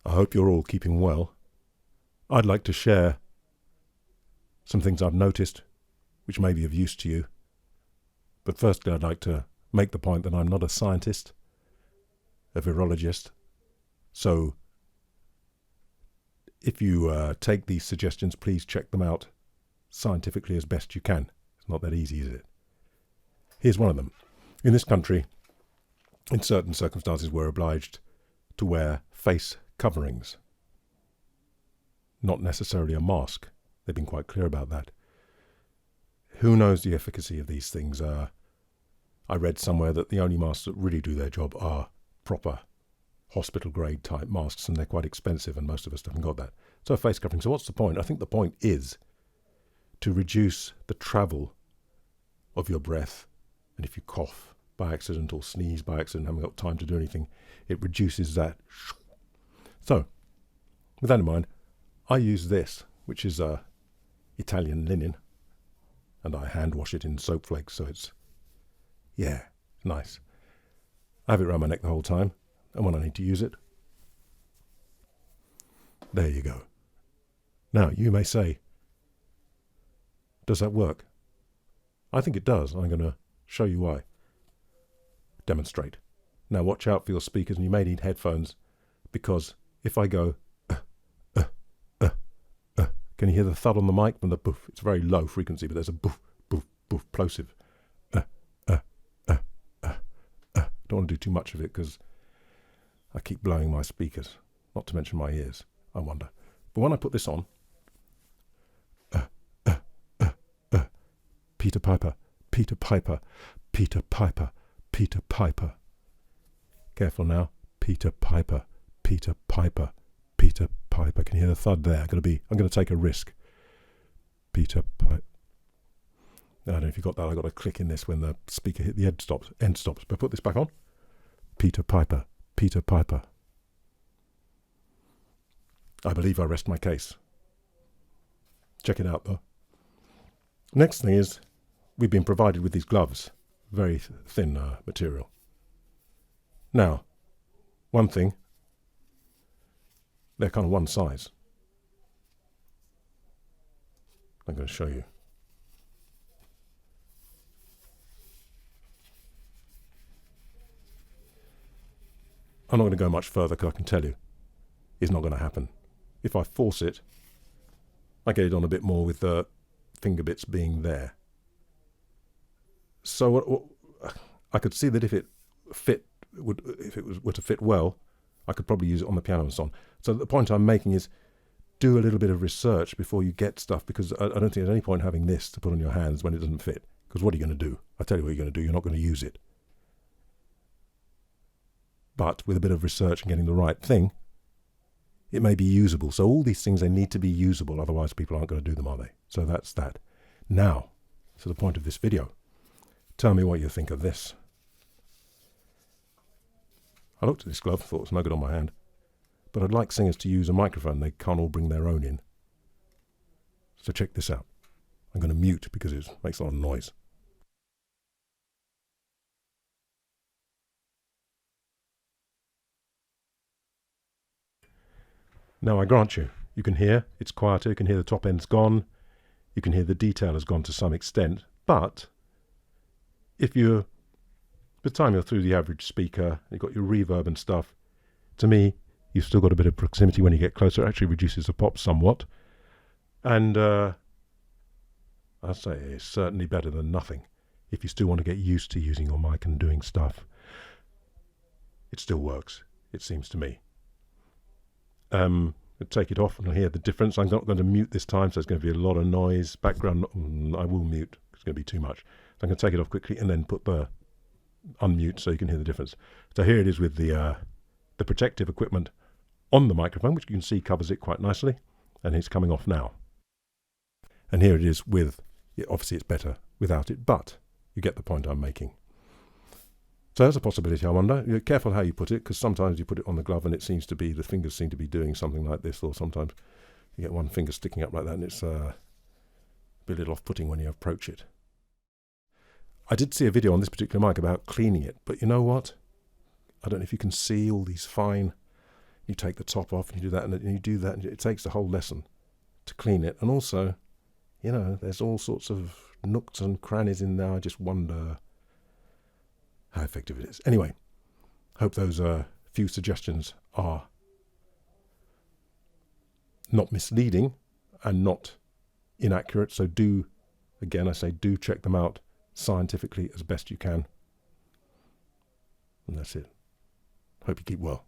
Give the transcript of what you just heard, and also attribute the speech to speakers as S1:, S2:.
S1: I hope you're all keeping well. I'd like to share some things I've noticed which may be of use to you. But firstly, I'd like to make the point that I'm not a scientist, a virologist. So if you take these suggestions, please check them out scientifically as best you can. It's not that easy, is it? Here's one of them. In this country, in certain circumstances, we're obliged to wear face coverings. Not necessarily a mask. They've been quite clear about that. Who knows the efficacy of these things? I read somewhere that the only masks that really do their job are proper hospital grade type masks, and they're quite expensive, and most of us haven't got that. So a face covering. So what's the point? I think the point is to reduce the travel of your breath. And if you cough by accident or sneeze by accident, haven't got time to do anything, it reduces that. So, with that in mind, I use this, which is Italian linen, and I hand wash it in soap flakes, so it's, nice. I have it around my neck the whole time, and when I need to use it, there you go. Now, you may say, does that work? I think it does. I'm going to show you why. Demonstrate. Now watch out for your speakers, and you may need headphones, because if I go, can you hear the thud on the mic and the boof? It's a very low frequency, but there's a boof, boof, boof, plosive. Don't want to do too much of it because I keep blowing my speakers, not to mention my ears, I wonder. But when I put this on, Peter Piper, Peter Piper, Peter Piper, Peter Piper. Careful now. Peter Piper, Peter Piper, Peter Piper. Can you hear the thud there? I'm going to take a risk. Peter Piper. I don't know if you got that. I got a click in this when the speaker hit the end stops. But put this back on. Peter Piper, Peter Piper. I believe I rest my case. Check it out though. Next thing is, we've been provided with these gloves. Very thin material. Now, one thing, they're kind of one size. I'm going to show you. I'm not going to go much further because I can tell you it's not going to happen. If I force it, I get it on a bit more with the finger bits being there. So I could see that if it were to fit well, I could probably use it on the piano and so on. So the point I'm making is do a little bit of research before you get stuff, because I don't think there's any point having this to put on your hands when it doesn't fit. Because what are you going to do? I tell you what you're going to do. You're not going to use it. But with a bit of research and getting the right thing, it may be usable. So all these things, they need to be usable. Otherwise, people aren't going to do them, are they? So that's that. Now, to the point of this video. Tell me what you think of this. I looked at this glove, thought it was no good on my hand. But I'd like singers to use a microphone. They can't all bring their own in. So check this out. I'm going to mute because it makes a lot of noise. Now I grant you, you can hear it's quieter, you can hear the top end's gone, you can hear the detail has gone to some extent, but by the time you're through the average speaker, you've got your reverb and stuff, to me, you've still got a bit of proximity when you get closer. It actually reduces the pop somewhat. And I'd say it's certainly better than nothing. If you still want to get used to using your mic and doing stuff, it still works, it seems to me. I'll take it off and I'll hear the difference. I'm not going to mute this time, so there's going to be a lot of noise. Background, I will mute. It's going to be too much. So I'm going to take it off quickly and then put the unmute so you can hear the difference. So here it is with the protective equipment on the microphone, which you can see covers it quite nicely, and it's coming off now. And here it is with, obviously it's better without it, but you get the point I'm making. So there's a possibility, I wonder. You're careful how you put it, because sometimes you put it on the glove and it seems to be, the fingers seem to be doing something like this, or sometimes you get one finger sticking up like that and it's a little off-putting when you approach it. I did see a video on this particular mic about cleaning it, but you know what? I don't know if you can see all these fine You take the top off and you do that, and you do that, and it takes the whole lesson to clean it. And also, you know, there's all sorts of nooks and crannies in there. I just wonder how effective it is. Anyway, hope those few suggestions are not misleading and not inaccurate. So do, again, I say do check them out scientifically as best you can. And that's it. Hope you keep well.